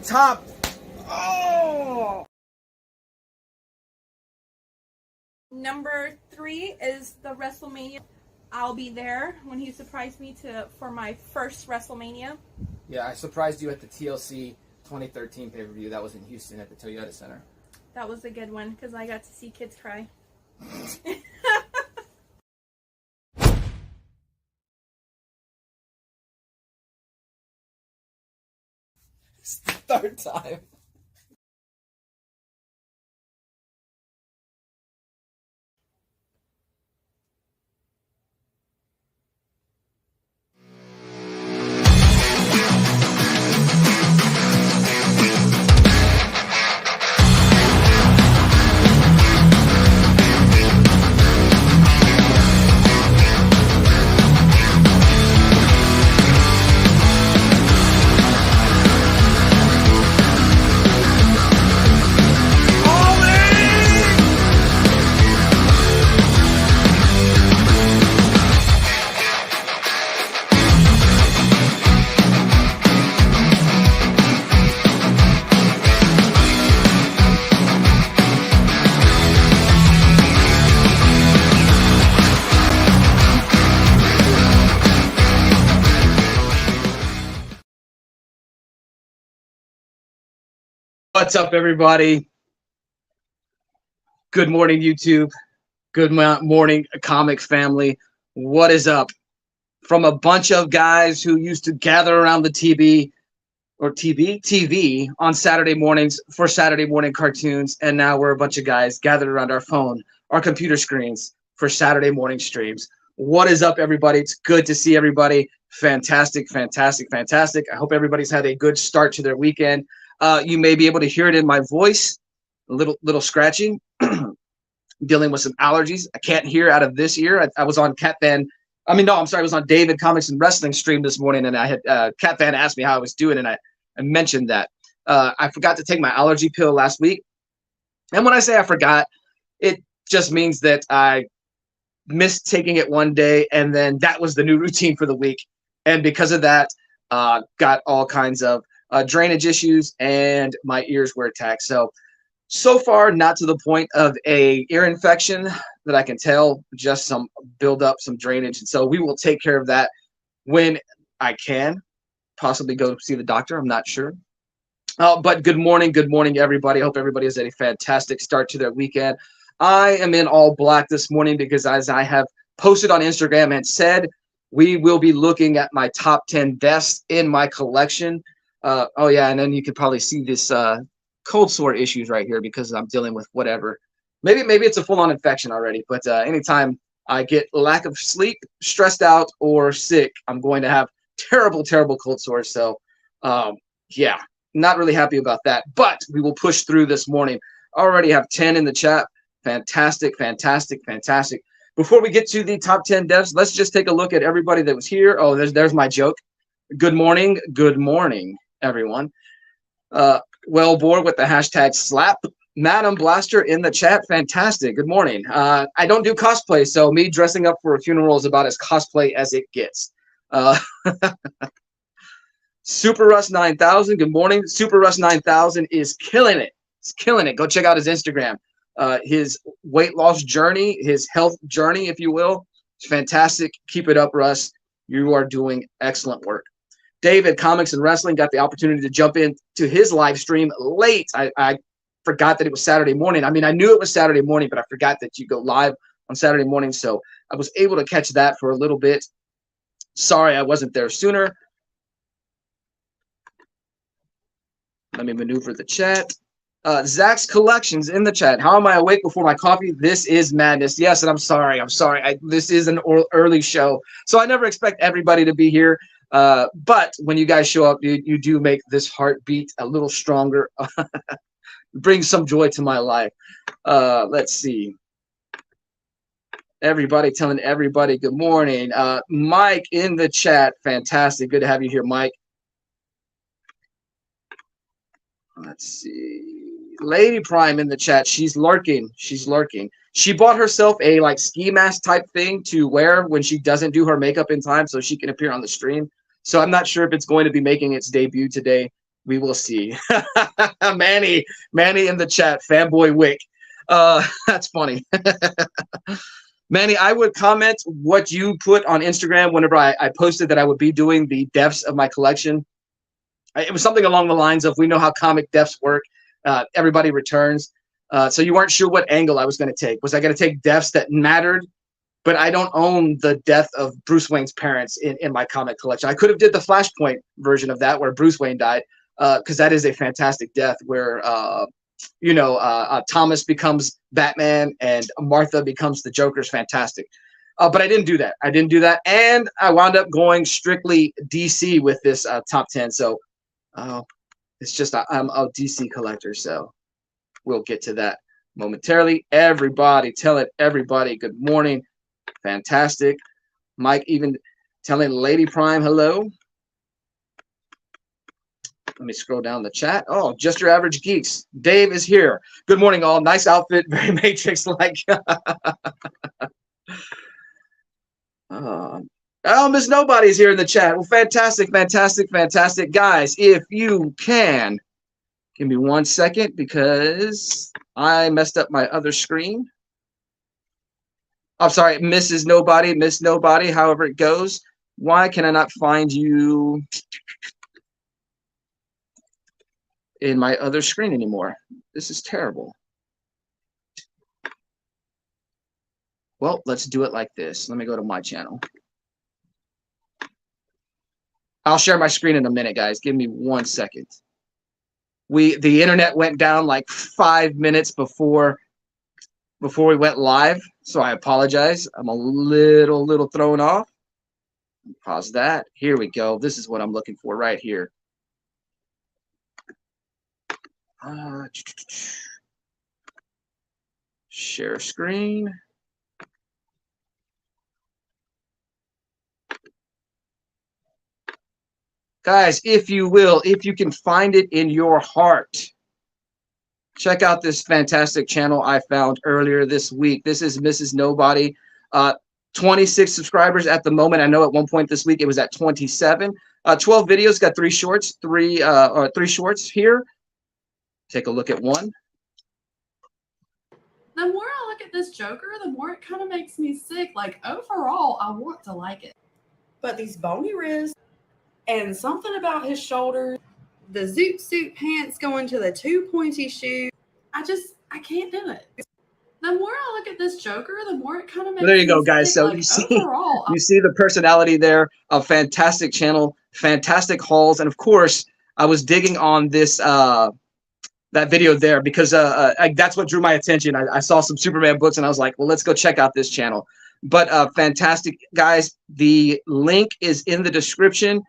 top. Oh! Number 3 is the WrestleMania. I'll be there when he surprised me for my first WrestleMania. Yeah, I surprised you at the TLC 2013 pay-per-view. That was in Houston at the Toyota Center. That was a good one because I got to see kids cry. Third time. What's up, everybody? Good morning, YouTube. Good morning, comic family. What is up? From a bunch of guys who used to gather around the TV on Saturday mornings for Saturday morning cartoons, and now we're a bunch of guys gathered around our phone, our computer screens for Saturday morning streams. What is up, everybody? It's good to see everybody. Fantastic, fantastic, fantastic. I hope everybody's had a good start to their weekend. You may be able to hear it in my voice, a little scratching, dealing with some allergies. I can't hear out of this ear. I was on I was on David Comics and Wrestling stream this morning, and I had Cat Fan asked me how I was doing, and I mentioned that. I forgot to take my allergy pill last week. And when I say I forgot, it just means that I missed taking it one day, and then that was the new routine for the week. And because of that, got all kinds of drainage issues, and my ears were attacked. So far, not to the point of a ear infection that I can tell, just some buildup, some drainage. And so we will take care of that when I can possibly go see the doctor. I'm not sure. But good morning, everybody. I hope everybody has a fantastic start to their weekend. I am in all black this morning because, as I have posted on Instagram and said, we will be looking at my top 10 best in my collection. Oh yeah, and then you could probably see this cold sore issues right here because I'm dealing with whatever. Maybe it's a full-on infection already, but anytime I get lack of sleep, stressed out, or sick, I'm going to have terrible cold sores. So yeah, not really happy about that, but we will push through this morning. Already have 10 in the chat. Fantastic. Before we get to the top 10 devs, let's just take a look at everybody that was here. Oh, there's my joke. Good morning, everyone. Well, bored with the hashtag slap. Madam Blaster in the chat. Fantastic. Good morning. I don't do cosplay, so me dressing up for a funeral is about as cosplay as it gets. Super Russ 9000. Good morning. Super Russ 9000 is killing it. He's killing it. Go check out his Instagram. His weight loss journey, his health journey, if you will. It's fantastic. Keep it up, Russ. You are doing excellent work. David, Comics and Wrestling, got the opportunity to jump into his live stream late. I forgot that it was Saturday morning. I mean, I knew it was Saturday morning, but I forgot that you go live on Saturday morning. So I was able to catch that for a little bit. Sorry I wasn't there sooner. Let me maneuver the chat. Zach's Collections in the chat. How am I awake before my coffee? This is madness. Yes, and I'm sorry. This is an early show, so I never expect everybody to be here. But when you guys show up, you do make this heartbeat a little stronger. Bring some joy to my life. Let's see. Everybody telling everybody good morning. Mike in the chat. Fantastic. Good to have you here, Mike. Let's see. Lady Prime in the chat. She's lurking. She bought herself a ski mask type thing to wear when she doesn't do her makeup in time so she can appear on the stream. So I'm not sure if it's going to be making its debut today. We will see. Manny in the chat, fanboy Wick. That's funny. Manny, I would comment what you put on Instagram whenever I posted that I would be doing the deaths of my collection. It was something along the lines of, we know how comic deaths work. Everybody returns. So you weren't sure what angle I was going to take. Was I going to take deaths that mattered? But I don't own the death of Bruce Wayne's parents in my comic collection. I could have did the Flashpoint version of that where Bruce Wayne died, because that is a fantastic death where Thomas becomes Batman and Martha becomes the Joker's fantastic. But I didn't do that. And I wound up going strictly DC with this top 10. So it's just I'm a DC collector. So we'll get to that momentarily. Everybody, telling everybody good morning. Fantastic. Mike even telling Lady Prime hello. Let me scroll down the chat. Oh, just your average geeks. Dave is here. Good morning, all. Nice outfit. Very Matrix-like. Oh, Miss Nobody's here in the chat. Well, fantastic. Guys, if you can, give me 1 second because I messed up my other screen. I'm sorry, Mrs. Nobody, Miss Nobody, however it goes. Why can I not find you in my other screen anymore? This is terrible. Well, let's do it like this. Let me go to my channel. I'll share my screen in a minute, guys. Give me 1 second. The internet went down like 5 minutes before we went live, so I apologize. I'm a little thrown off. Pause that. Here we go. This is what I'm looking for right here. Share screen. Guys, if you will, if you can find it in your heart, check out this fantastic channel I found earlier this week. This is Mrs. Nobody. 26 subscribers at the moment. I know at one point this week it was at 27. 12 videos, got three shorts here. Take a look at one. The more I look at this Joker, the more it kind of makes me sick. Like, overall, I want to like it. But these bony wrists and something about his shoulders, the zoot suit pants going to the too pointy shoes, I can't do it. The more I look at this Joker, the more it kind of makes there you go, me guys. sick. So like, you see the personality there. A fantastic channel, fantastic hauls, and of course, I was digging on this that video there because that's what drew my attention. I saw some Superman books, and I was like, well, let's go check out this channel. But fantastic, guys. The link is in the description,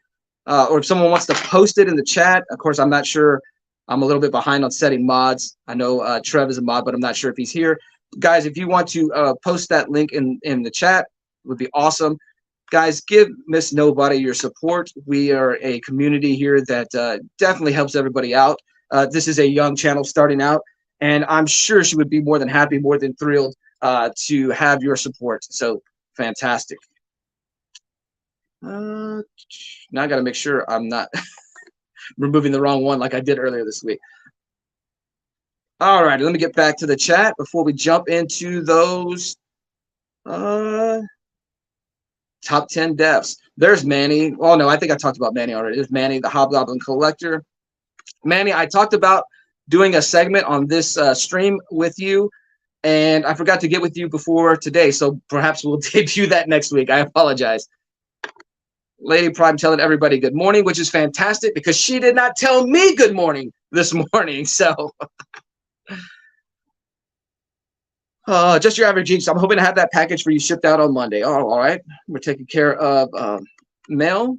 or if someone wants to post it in the chat. Of course, I'm not sure. I'm a little bit behind on setting mods. I know Trev is a mod, but I'm not sure if he's here. Guys, if you want to post that link in the chat, it would be awesome. Guys, give Miss Nobody your support. We are a community here that definitely helps everybody out. This is a young channel starting out, and I'm sure she would be more than happy, more than thrilled to have your support. So fantastic. Now I got to make sure I'm not removing the wrong one like I did earlier this week. All right, let me get back to the chat before we jump into those top 10 deaths. There's Manny. Oh, no, I think I talked about Manny already. There's Manny, the Hobgoblin Collector. Manny, I talked about doing a segment on this stream with you, and I forgot to get with you before today, so perhaps we'll debut that next week. I apologize. Lady Prime telling everybody good morning, which is fantastic because she did not tell me good morning this morning. So just your average geeks. I'm hoping to have that package for you shipped out on Monday. Oh, all right. We're taking care of mail.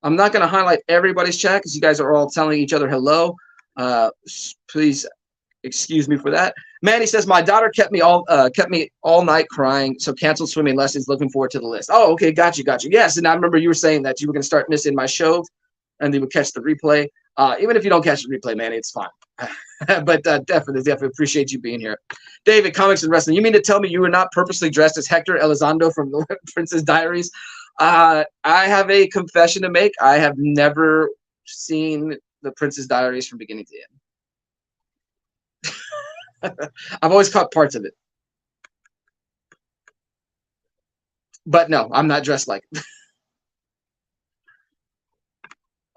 I'm not going to highlight everybody's chat because you guys are all telling each other hello. Please excuse me for that. Manny says my daughter kept me all night crying, so canceled swimming lessons. Looking forward to the list. Oh, okay, got you. Yes, and I remember you were saying that you were going to start missing my show, and they would catch the replay. Even if you don't catch the replay, Manny, it's fine. But definitely appreciate you being here. David, Comics and Wrestling. You mean to tell me you were not purposely dressed as Hector Elizondo from the Princess Diaries? I have a confession to make. I have never seen the Princess Diaries from beginning to end. I've always caught parts of it. But no, I'm not dressed like it.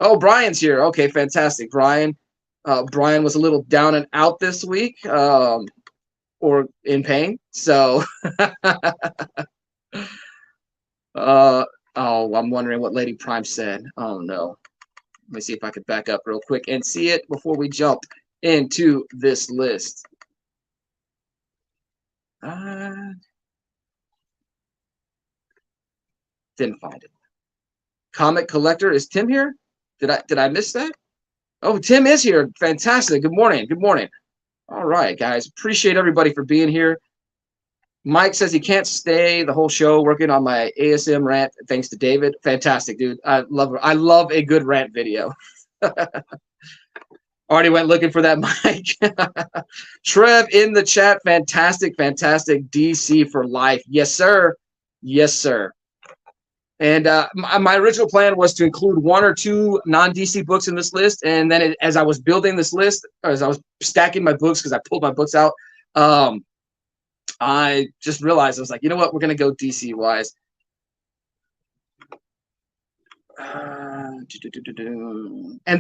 Oh, Brian's here. Okay, fantastic. Brian was a little down and out this week, or in pain. So, oh, I'm wondering what Lady Prime said. Oh no. Let me see if I could back up real quick and see it before we jump into this list. Didn't find it. Comic Collector, is Tim here? Did I miss that? Oh, Tim is here. Fantastic. Good morning. Good morning. All right, guys. Appreciate everybody for being here. Mike says he can't stay the whole show working on my ASM rant. Thanks to David. Fantastic, dude. I love a good rant video. Already went looking for that mic. Trev in the chat. Fantastic, fantastic. DC for life. Yes, sir. Yes, sir. And my original plan was to include 1 or 2 non-DC books in this list. And then as I was building this list, or as I was stacking my books, because I pulled my books out, I just realized, I was like, you know what? We're going to go DC-wise. And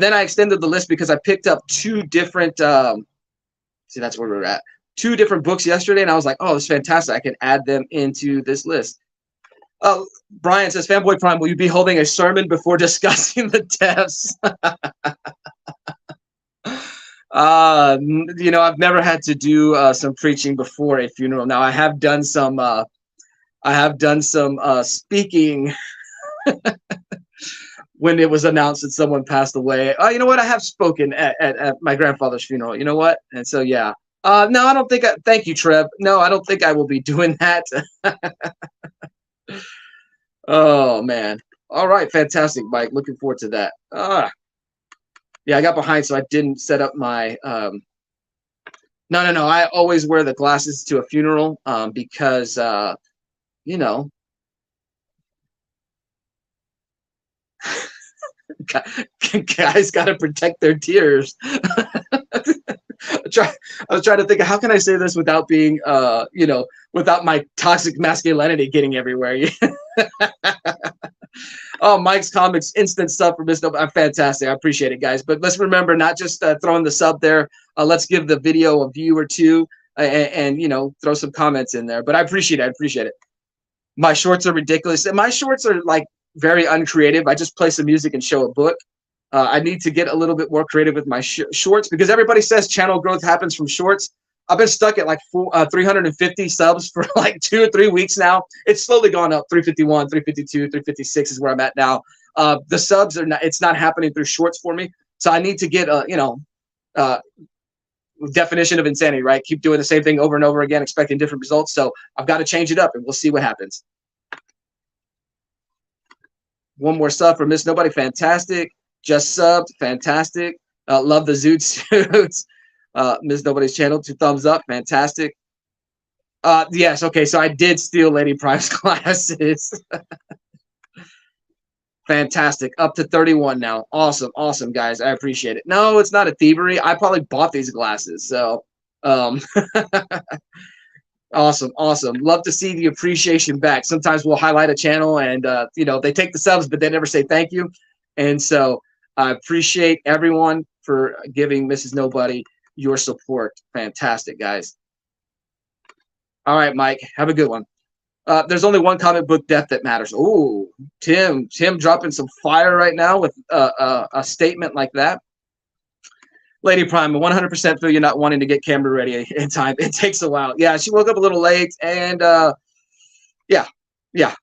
then I extended the list because I picked up 2 different, see, that's where we're at. 2 different books yesterday, and I was like, oh, this is fantastic. I can add them into this list. Brian says, Fanboy Prime, will you be holding a sermon before discussing the deaths? You know, I've never had to do some preaching before a funeral. Now, I have done some speaking when it was announced that someone passed away. You know what? I have spoken at my grandfather's funeral. You know what? And so, yeah. No, I don't think thank you, Trev. No, I don't think I will be doing that. Oh, man. All right. Fantastic, Mike. Looking forward to that. Yeah, I got behind, so I didn't set up my no. I always wear the glasses to a funeral because, you know, guys got to protect their tears. I was trying to think of how can I say this without being, you know, without my toxic masculinity getting everywhere. Oh, Mike's Comics, instant sub for Miss Nova. Fantastic. I appreciate it, guys. But let's remember, not just throwing the sub there. Let's give the video a view or 2 and, you know, throw some comments in there. But I appreciate it. I appreciate it. My shorts are ridiculous. And my shorts are, like, very uncreative. I just play some music and show a book. I need to get a little bit more creative with my shorts because everybody says channel growth happens from shorts. I've been stuck at like 350 subs for like 2 or 3 weeks now. It's slowly gone up. 351, 352, 356 is where I'm at now. The subs are not. It's not happening through shorts for me. So I need to get you know, definition of insanity, right? Keep doing the same thing over and over again, expecting different results. So I've got to change it up, and we'll see what happens. One more sub for Miss Nobody. Fantastic. Just subbed. Fantastic. Love the Zoot Suits. Miss Nobody's channel. 2 thumbs up. Fantastic. Yes. Okay. So I did steal Lady Prime's glasses. Fantastic. Up to 31 now. Awesome. Awesome, guys. I appreciate it. No, it's not a thievery. I probably bought these glasses. So, awesome. Awesome. Love to see the appreciation back. Sometimes we'll highlight a channel and, you know, they take the subs, but they never say thank you. And so I appreciate everyone for giving Mrs. Nobody your support. Fantastic, guys. All right, Mike, have a good one. There's only one comic book death that matters. Oh, Tim dropping some fire right now with a statement like that. Lady Prime, 100% feel you not wanting to get camera ready in time. It takes a while. Yeah, she woke up a little late, and yeah.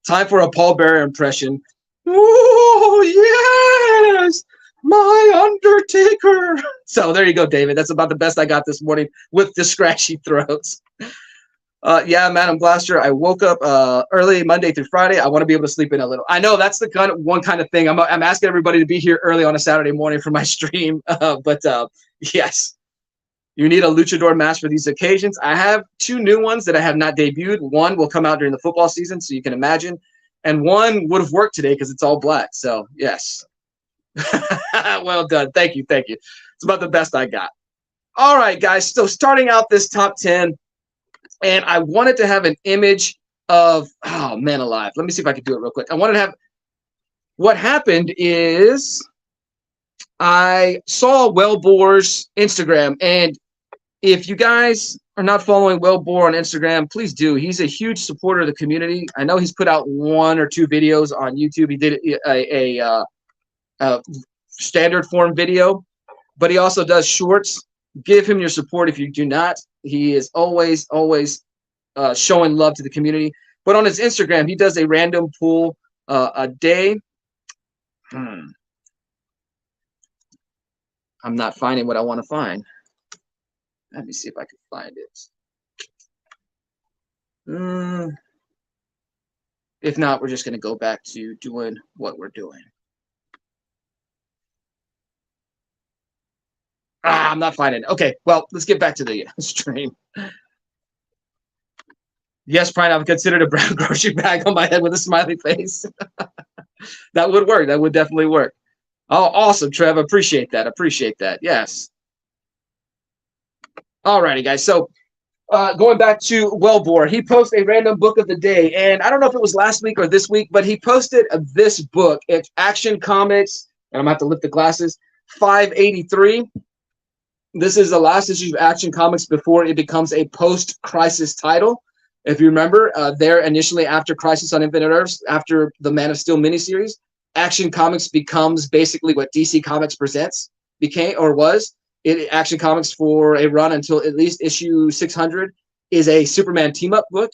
Time for a Paul Bearer impression. Oh, yes, my Undertaker. So there you go, David. That's about the best I got this morning with the scratchy throats. Yeah, Madam Blaster, I woke up early Monday through Friday. I want to be able to sleep in a little. I know that's the one kind of thing. I'm asking everybody to be here early on a Saturday morning for my stream. But yes, you need a luchador mask for these occasions. I have 2 new ones that I have not debuted. One will come out during the football season, so you can imagine. And one would have worked today because it's all black. So, yes. Well done. Thank you. Thank you. It's about the best I got. All right, guys. So starting out this top 10, and I wanted to have an image of, oh, man alive. Let me see if I can do it real quick. I wanted to have, what happened is I saw Wellbore's Instagram, and if you guys are not following Wellbore on Instagram, please do. He's a huge supporter of the community. I know he's put out 1 or 2 videos on YouTube. He did a standard form video, but he also does shorts. Give him your support if you do not. He is always showing love to the community. But on his Instagram, he does a random pull a day. I'm not finding what I want to find. Let me see if I can find it. If not, we're just going to go back to doing what we're doing. I'm not finding it. Okay, well, let's get back to the stream. Yes, Brian, I've considered a brown grocery bag on my head with a smiley face. That would work. That would definitely work. Oh, awesome, Trev. Appreciate that. Appreciate that. Yes. All righty, guys. So going back to Wellbore, he posted a random book of the day. And I don't know if it was last week or this week, but he posted this book. It's Action Comics, and I'm going to have to lift the glasses, 583. This is the last issue of Action Comics before it becomes a post-Crisis title. If you remember, there initially after Crisis on Infinite Earths, after the Man of Steel miniseries, Action Comics becomes basically what DC Comics Presents became or was. Action Comics for a run until at least issue 600 is a Superman team-up book.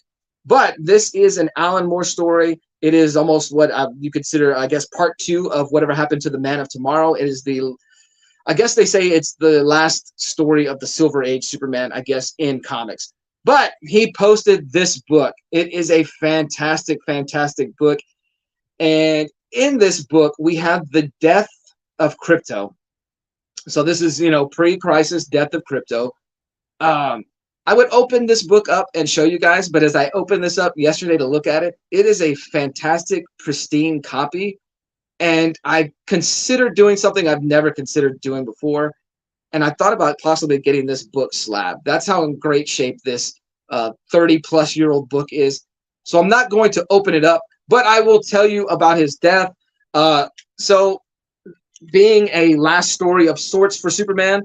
But this is an Alan Moore story. It is almost what you consider, I guess, part 2 of whatever happened to the Man of Tomorrow. It is I guess they say it's the last story of the Silver Age Superman, I guess, in comics. But he posted this book. It is a fantastic, fantastic book. And in this book, we have the death of Krypto. So this is, pre-crisis death of Krypto. I would open this book up and show you guys, but as I opened this up yesterday to look at it, it is a fantastic, pristine copy. And I considered doing something I've never considered doing before. And I thought about possibly getting this book slabbed. That's how in great shape this 30-plus-year-old book is. So I'm not going to open it up, but I will tell you about his death. So being a last story of sorts for Superman,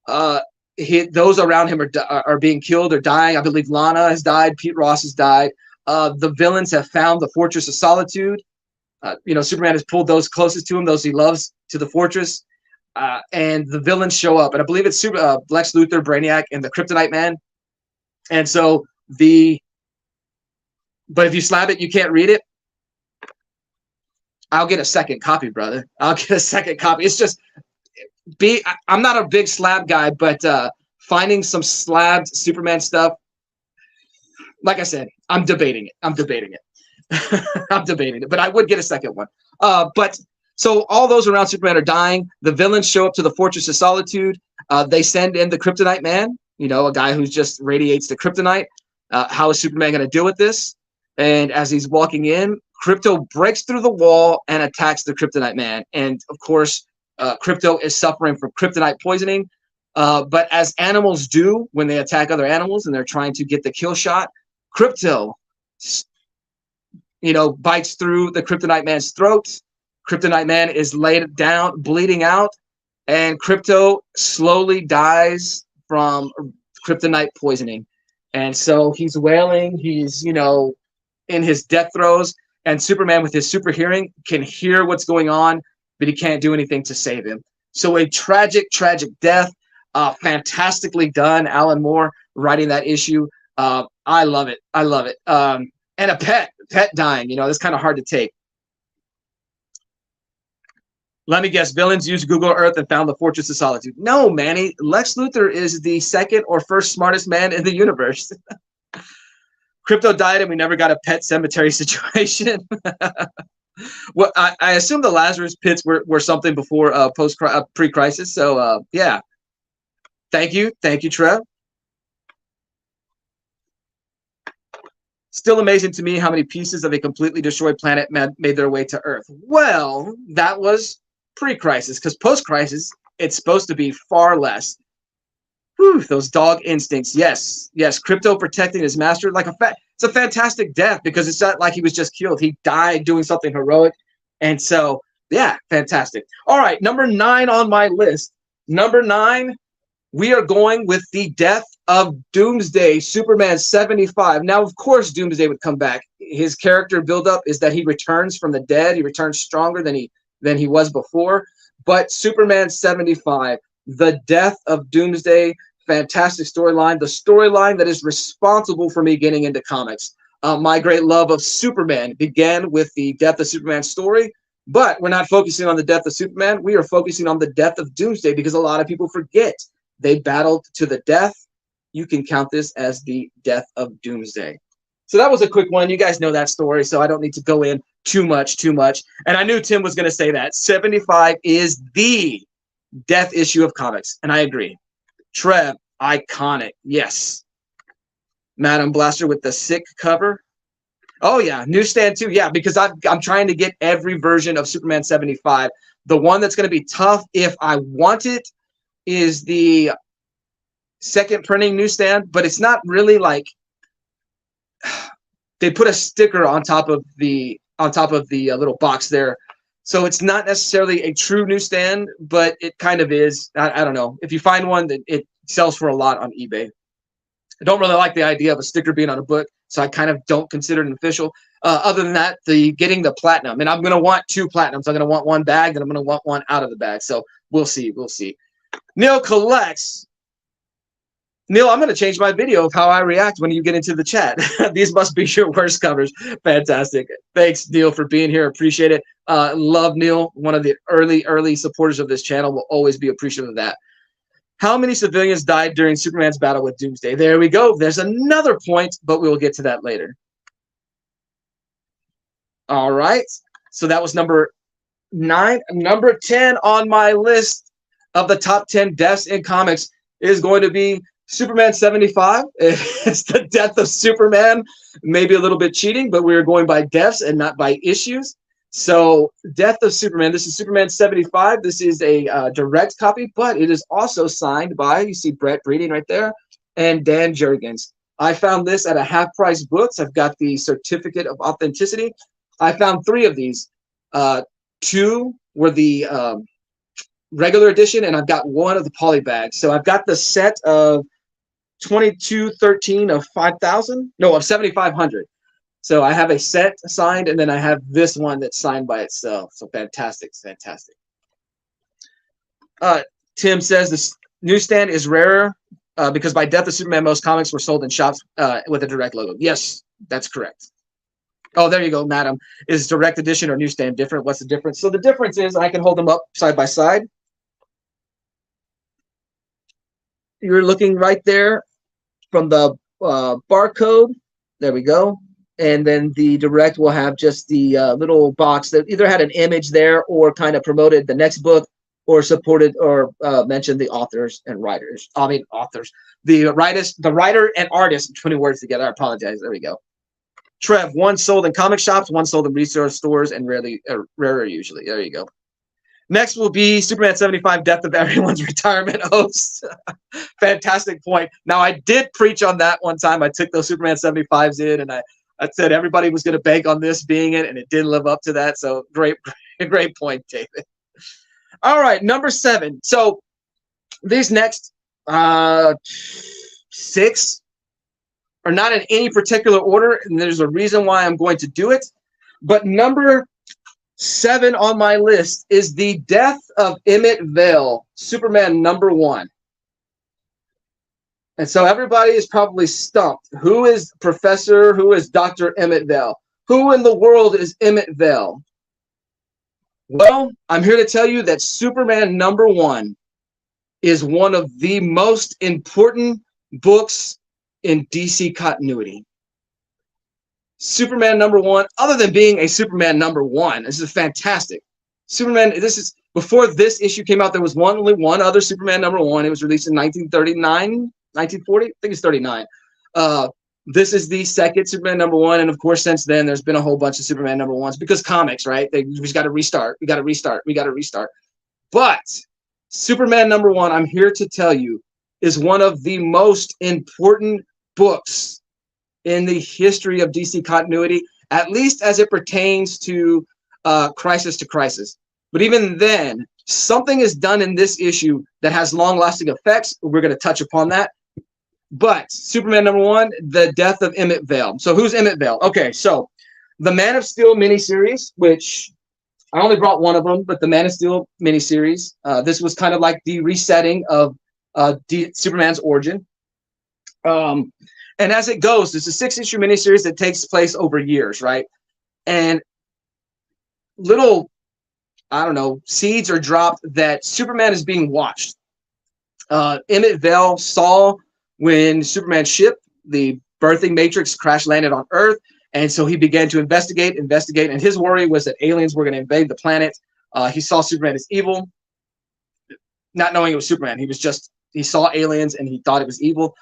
those around him are being killed or dying. I believe Lana has died. Pete Ross has died. The villains have found the Fortress of Solitude. Superman has pulled those closest to him, those he loves, to the fortress. And the villains show up. And I believe it's Lex Luthor, Brainiac, and the Kryptonite Man. And so but if you slab it, you can't read it. I'll get a second copy, brother. I'll get a second copy. It's just, I'm not a big slab guy, but finding some slabbed Superman stuff, like I said, I'm debating it. I'm debating it. But I would get a second one. But so all those around Superman are dying. The villains show up to the Fortress of Solitude. They send in the Kryptonite Man, a guy who just radiates the kryptonite. How is Superman going to deal with this? And as he's walking in, Krypto breaks through the wall and attacks the Kryptonite Man. And of course, Krypto is suffering from kryptonite poisoning. But as animals do when they attack other animals and they're trying to get the kill shot, Krypto bites through the Kryptonite Man's throat. Kryptonite Man is laid down, bleeding out, and Krypto slowly dies from kryptonite poisoning. And so he's wailing, he's, in his death throes, and Superman with his super hearing can hear what's going on, but he can't do anything to save him. So a tragic, tragic death, fantastically done. Alan Moore writing that issue. I love it. I love it. And a pet dying, that's kind of hard to take. Let me guess, villains used Google Earth and found the Fortress of Solitude. No, Manny, Lex Luthor is the second or first smartest man in the universe. Krypto died and we never got a pet cemetery situation. Well, I assume the Lazarus pits were something before pre-crisis. So, yeah. Thank you, Trev. Still amazing to me how many pieces of a completely destroyed planet made their way to Earth. Well, that was pre-crisis, because post-crisis, it's supposed to be far less. Whew, those dog instincts. Yes, yes. Crypto protecting his master. It's a fantastic death because it's not like he was just killed. He died doing something heroic. And so, yeah, fantastic. All right, number 9 on my list. Number 9, we are going with the death of Doomsday, Superman 75. Now, of course, Doomsday would come back. His character buildup is that he returns from the dead. He returns stronger than he was before. But Superman 75, the death of Doomsday, fantastic storyline. The storyline that is responsible for me getting into comics. My great love of Superman began with the death of Superman story. But we're not focusing on the death of Superman. We are focusing on the death of Doomsday because a lot of people forget. They battled to the death. You can count this as the death of Doomsday. So that was a quick one. You guys know that story, so I don't need to go in too much. And I knew Tim was going to say that. 75 is the death issue of comics, and I agree. Trev, iconic. Yes. Madam Blaster with the sick cover. Oh, yeah. Newsstand, too. Yeah, because I'm trying to get every version of Superman 75. The one that's going to be tough if I want it is the second printing newsstand, but it's not really like they put a sticker on top of the little box there. So it's not necessarily a true newsstand, but it kind of is. I don't know. If you find one, that it sells for a lot on eBay. I don't really like the idea of a sticker being on a book, so I kind of don't consider it an official. Other than that, getting the platinum, and I'm going to want 2 platinums. I'm going to want one bag, and I'm going to want one out of the bag. So we'll see. We'll see. Neil collects. Neil, I'm going to change my video of how I react when you get into the chat. These must be your worst covers. Fantastic. Thanks, Neil, for being here. Appreciate it. Love Neil, one of the early supporters of this channel. Will always be appreciative of that. How many civilians died during Superman's battle with Doomsday? There we go. There's another point, but we will get to that later. All right. So that was number 9. Number 10 on my list of the top 10 deaths in comics is going to be Superman 75. It's the death of Superman. Maybe a little bit cheating, but we're going by deaths and not by issues. So death of Superman. This is Superman 75. This is a direct copy, but it is also signed by, you see Brett Breeding right there, and Dan Jurgens. I found this at a Half Price Books. I've got the certificate of authenticity. I found 3 of these. 2 were the regular edition, and I've got 1 of the polybag. So I've got the set of 2213 of 5,000. No, of 7,500. So I have a set signed, and then I have this one that's signed by itself. So fantastic, fantastic. Tim says this newsstand is rarer because by death of Superman, most comics were sold in shops with a direct logo. Yes, that's correct. Oh, there you go, madam. Is direct edition or newsstand different? What's the difference? So the difference is I can hold them up side by side. You're looking right there from the barcode. There we go. And then the direct will have just the little box that either had an image there or kind of promoted the next book or supported or mentioned the authors and writers. I mean, authors. The writer and artist, putting words together. I apologize. There we go. Trev, 1 sold in comic shops, 1 sold in resource stores, and rarer usually. There you go. Next will be Superman 75, Death of Everyone's Retirement Host. Fantastic point. Now, I did preach on that one time. I took those Superman 75s in, and I said everybody was going to bank on this being it, and it didn't live up to that. So great point, David. All right, number 7. So these next 6 are not in any particular order, and there's a reason why I'm going to do it. But number 7 on my list is the death of Emmett Vale, Superman number 1. And so everybody is probably stumped. Who is Dr. Emmett Vale? Who in the world is Emmett Vale? Well, I'm here to tell you that Superman number 1 is one of the most important books in DC continuity. Superman number 1, other than being a Superman number 1, this is fantastic. Superman, this is before this issue came out, there was only one other Superman number 1. It was released in 1939, 1940, I think it's 39. This is the second Superman number 1, and of course, since then, there's been a whole bunch of Superman number 1s because comics, right? We just got to restart. We got to restart. But Superman #1, I'm here to tell you, is one of the most important books in the history of DC continuity, at least as it pertains to Crisis to Crisis. But even then, something is done in this issue that has long-lasting effects. We're going to touch upon that. But Superman #1, the death of Emmett Vale. So who's Emmett Vale? Okay, so the Man of Steel miniseries, which I only brought one of them, but the Man of Steel miniseries. This was kind of like the resetting of Superman's origin. And as it goes, it's a 6-issue miniseries that takes place over years, right? And little, I don't know, seeds are dropped that Superman is being watched. Emmett Vale saw when Superman's ship, the Birthing Matrix, crash landed on Earth. And so he began to investigate. And his worry was that aliens were going to invade the planet. He saw Superman as evil, not knowing it was Superman. He saw aliens and he thought it was evil.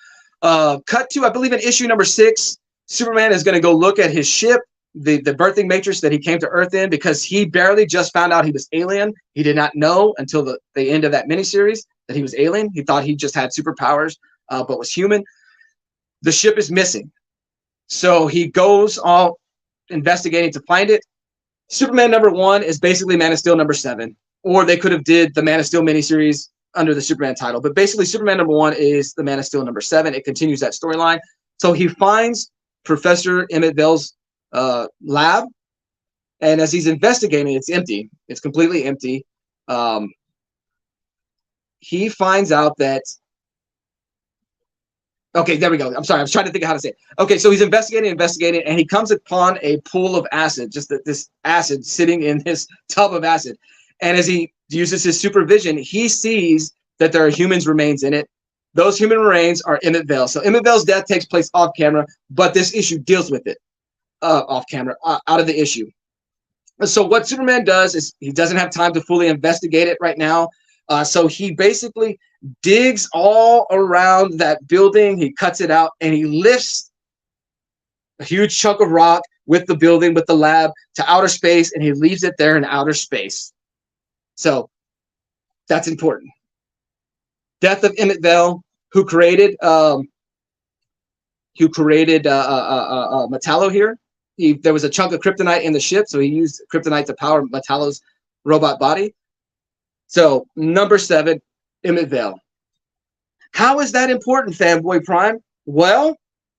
Cut to, I believe, in issue #6, Superman is going to go look at his ship, the Birthing Matrix that he came to Earth in, because he barely just found out he was alien. He did not know until the end of that miniseries that he was alien. He thought he just had superpowers, but was human. The ship is missing. So he goes all investigating to find it. Superman #1 is basically Man of Steel #7, or they could have did the Man of Steel miniseries under the Superman title. But basically, Superman #1 is the Man of Steel #7. It continues that storyline. So he finds Professor Emmett Vale's lab, and as he's investigating, it's empty. It's completely empty. He finds out that. Okay, there we go. I'm sorry. I was trying to think of how to say it. Okay, so he's investigating, and he comes upon a pool of acid, just this acid sitting in this tub of acid. And as he uses his supervision, he sees that there are humans' remains in it. Those human remains are Emmett Vale. So Emmett Vale's death takes place off camera, but this issue deals with it off camera, out of the issue. So what Superman does is he doesn't have time to fully investigate it right now. So he basically digs all around that building. He cuts it out and he lifts a huge chunk of rock with the building, with the lab, to outer space, and he leaves it there in outer space. So that's important. Death of Emmett Vale, who created Metallo here. There was a chunk of kryptonite in the ship, so he used kryptonite to power Metallo's robot body. So #7, Emmett Vale. How is that important, Fanboy Prime? Well,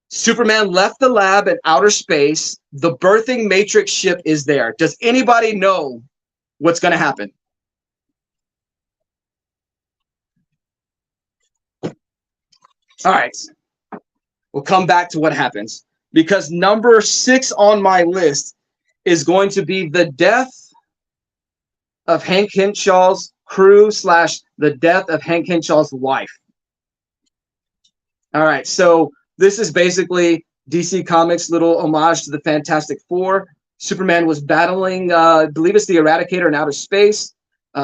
Superman left the lab in outer space. The Birthing Matrix ship is there. Does anybody know what's going to happen? All right. We'll come back to what happens, because #6 on my list is going to be the death of Hank Henshaw's crew / the death of Hank Henshaw's wife. All right, so this is basically DC Comics' little homage to the Fantastic Four. Superman was battling, I believe it's the Eradicator in outer space.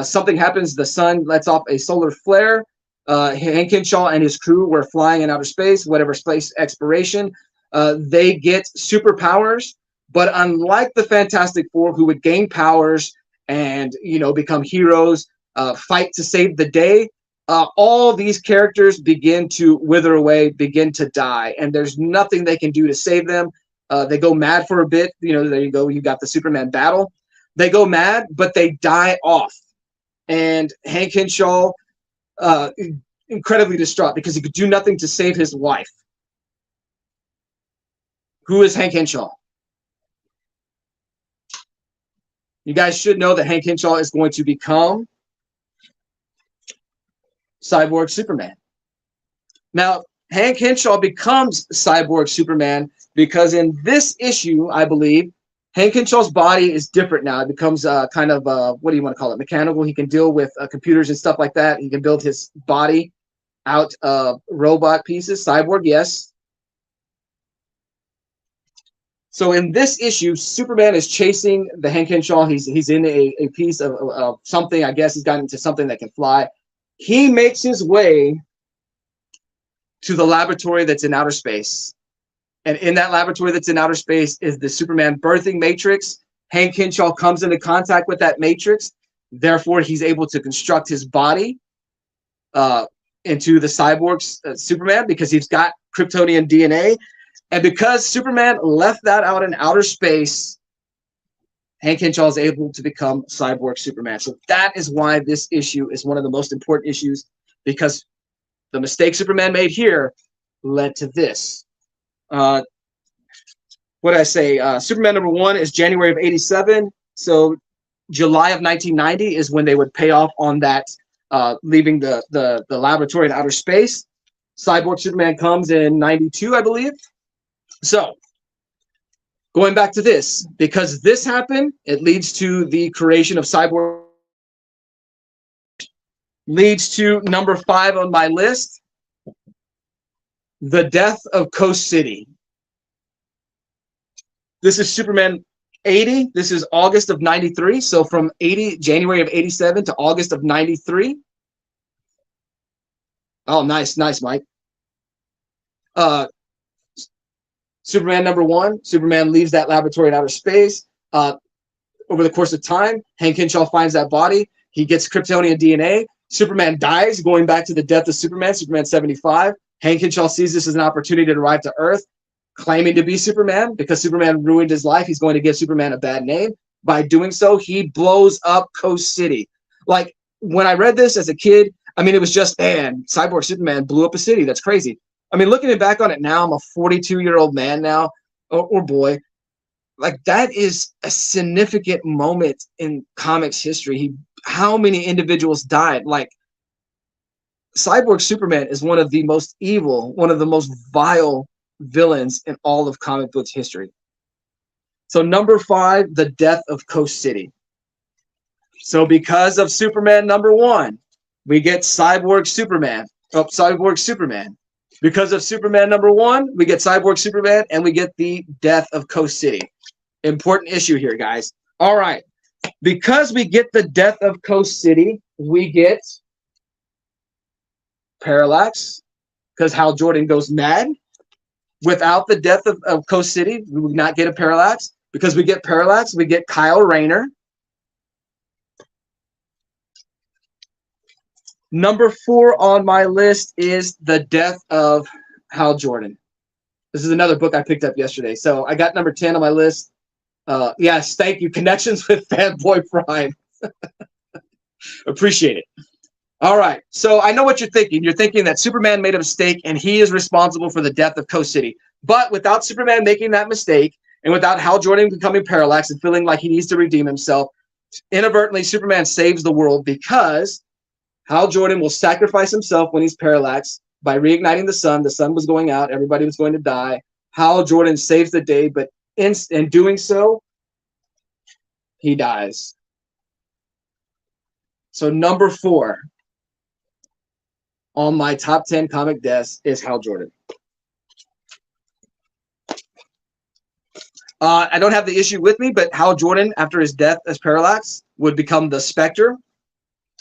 Something happens, the sun lets off a solar flare. Hank Henshaw and his crew were flying in outer space, whatever space exploration. They get superpowers, but unlike the Fantastic Four, who would gain powers and, you know, become heroes, fight to save the day, all these characters begin to wither away, begin to die, and there's nothing they can do to save them. They go mad for a bit. You know, there you go. You got the Superman battle. They go mad, but they die off. And Hank Henshaw, incredibly distraught because he could do nothing to save his wife. Who is Hank Henshaw? You guys should know that Hank Henshaw is going to become Cyborg Superman. Now, Hank Henshaw becomes Cyborg Superman because in this issue, I believe, Hank Henshaw's body is different now. It becomes kind of, what do you want to call it, mechanical. He can deal with computers and stuff like that. He can build his body out of robot pieces. Cyborg, yes. So in this issue, Superman is chasing the Hank Henshaw. He's in a piece of something. I guess he's gotten into something that can fly. He makes his way to the laboratory that's in outer space. And in that laboratory that's in outer space is the Superman birthing matrix. Hank Henshaw comes into contact with that matrix. Therefore, he's able to construct his body into the cyborg Superman because he's got Kryptonian DNA. And because Superman left that out in outer space, Hank Henshaw is able to become Cyborg Superman. So that is why this issue is one of the most important issues, because the mistake Superman made here led to this. What did I say? Superman #1 is January of '87. So July of 1990 is when they would pay off on that, leaving the laboratory in outer space. Cyborg Superman comes in '92, I believe. So going back to this, because this happened, it leads to the creation of Cyborg. Leads to number 5 on my list, the death of Coast City. This is Superman 80. This is August of '93. So from January of '87 to August of '93. Oh, nice, Mike. Superman #1. Superman leaves that laboratory in outer space. Over the course of time, Hank Henshaw finds that body. He gets Kryptonian DNA. Superman dies, going back to the death of Superman, Superman 75. Hank Henshaw sees this as an opportunity to arrive to Earth, claiming to be Superman. Because Superman ruined his life, he's going to give Superman a bad name. By doing so, he blows up Coast City. Like, when I read this as a kid, I mean, it was just, man, Cyborg Superman blew up a city. That's crazy. I mean, looking back on it now, I'm a 42-year-old man now, or boy. Like, that is a significant moment in comics history. How many individuals died? Like, Cyborg Superman is one of the most evil, one of the most vile villains in all of comic books history. So number 5, the death of Coast City. So because of Superman #1, we get Cyborg Superman. Cyborg Superman. Because of Superman #1, we get Cyborg Superman, and we get the death of Coast City. Important issue here, guys. All right. Because we get the death of Coast City, we get Parallax, because Hal Jordan goes mad. Without the death of Coast City, we would not get a Parallax. Because we get Parallax, we get Kyle Rayner. Number 4 on my list is the death of Hal Jordan. This is another book I picked up yesterday. So I got number 10 on my list. Yes, thank you. Connections with Fanboy Prime. Appreciate it. All right. So I know what you're thinking. You're thinking that Superman made a mistake and he is responsible for the death of Coast City. But without Superman making that mistake and without Hal Jordan becoming Parallax and feeling like he needs to redeem himself, inadvertently Superman saves the world because Hal Jordan will sacrifice himself when he's Parallax by reigniting the sun. The sun was going out. Everybody was going to die. Hal Jordan saves the day, but in doing so, he dies. So number 4 on my top 10 comic deaths is Hal Jordan. I don't have the issue with me, but Hal Jordan, after his death as Parallax, would become the Spectre.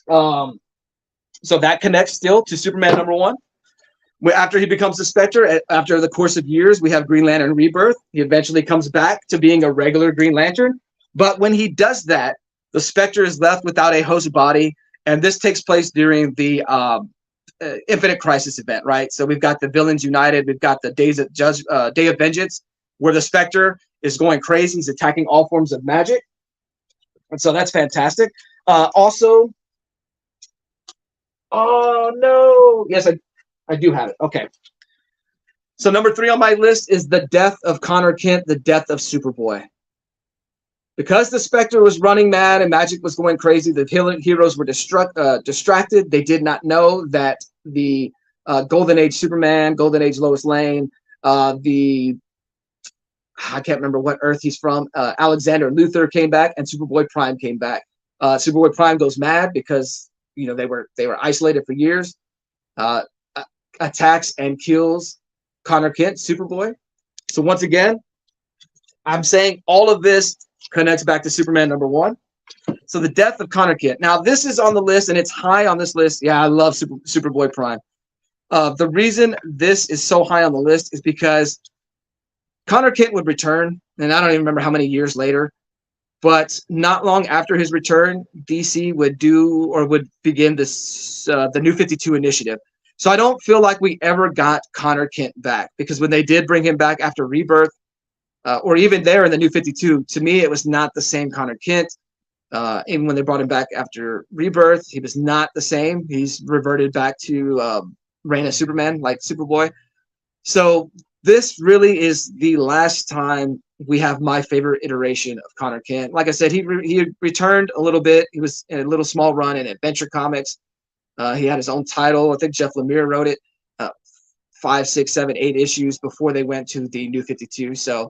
So that connects still to Superman #1. After he becomes the Spectre, after the course of years, we have Green Lantern Rebirth. He eventually comes back to being a regular Green Lantern. But when he does that, the Spectre is left without a host body. And this takes place during the Infinite Crisis event, right? So we've got the Villains United. We've got the Day of Vengeance, where the Spectre is going crazy. He's attacking all forms of magic. And so that's fantastic. Also, oh, no. Yes, I do have it. Okay. So number 3 on my list is the death of Connor Kent, the death of Superboy. Because the Spectre was running mad and magic was going crazy, the heroes were distracted. They did not know that the Golden Age Superman, Golden Age Lois Lane, I can't remember what Earth he's from, Alexander Luthor came back, and Superboy Prime came back. Superboy Prime goes mad because they were isolated for years. Attacks and kills Connor Kent, Superboy. So once again, I'm saying all of this connects back to Superman #1. So the death of Connor Kent. Now this is on the list and it's high on this list. Yeah, I love Superboy Prime. The reason this is so high on the list is because Connor Kent would return, and I don't even remember how many years later, But not long after his return, DC would begin this the New 52 initiative. So I don't feel like we ever got Connor Kent back, because when they did bring him back after Rebirth, or even there in the New 52, to me it was not the same Connor Kent. Even when they brought him back after Rebirth, he was not the same. He's reverted back to Reign of Superman, like Superboy. So this really is the last time we have my favorite iteration of Connor Kent. Like I said, he returned a little bit. He was in a little small run in Adventure Comics. He had his own title. I think Jeff Lemire wrote it. 5, 6, 7, 8 issues before they went to the New 52. So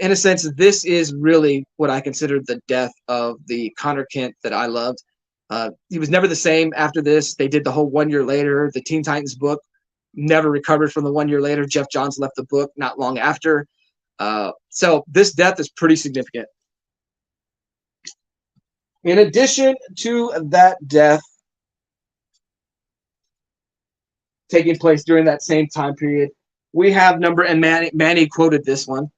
in a sense, this is really what I consider the death of the Connor Kent that I loved. He was never the same after this. They did the whole 1 year later. The Teen Titans book never recovered from the 1 year later. Jeff Johns left the book not long after. So this death is pretty significant. In addition to that death taking place during that same time period, we have and Manny quoted this one.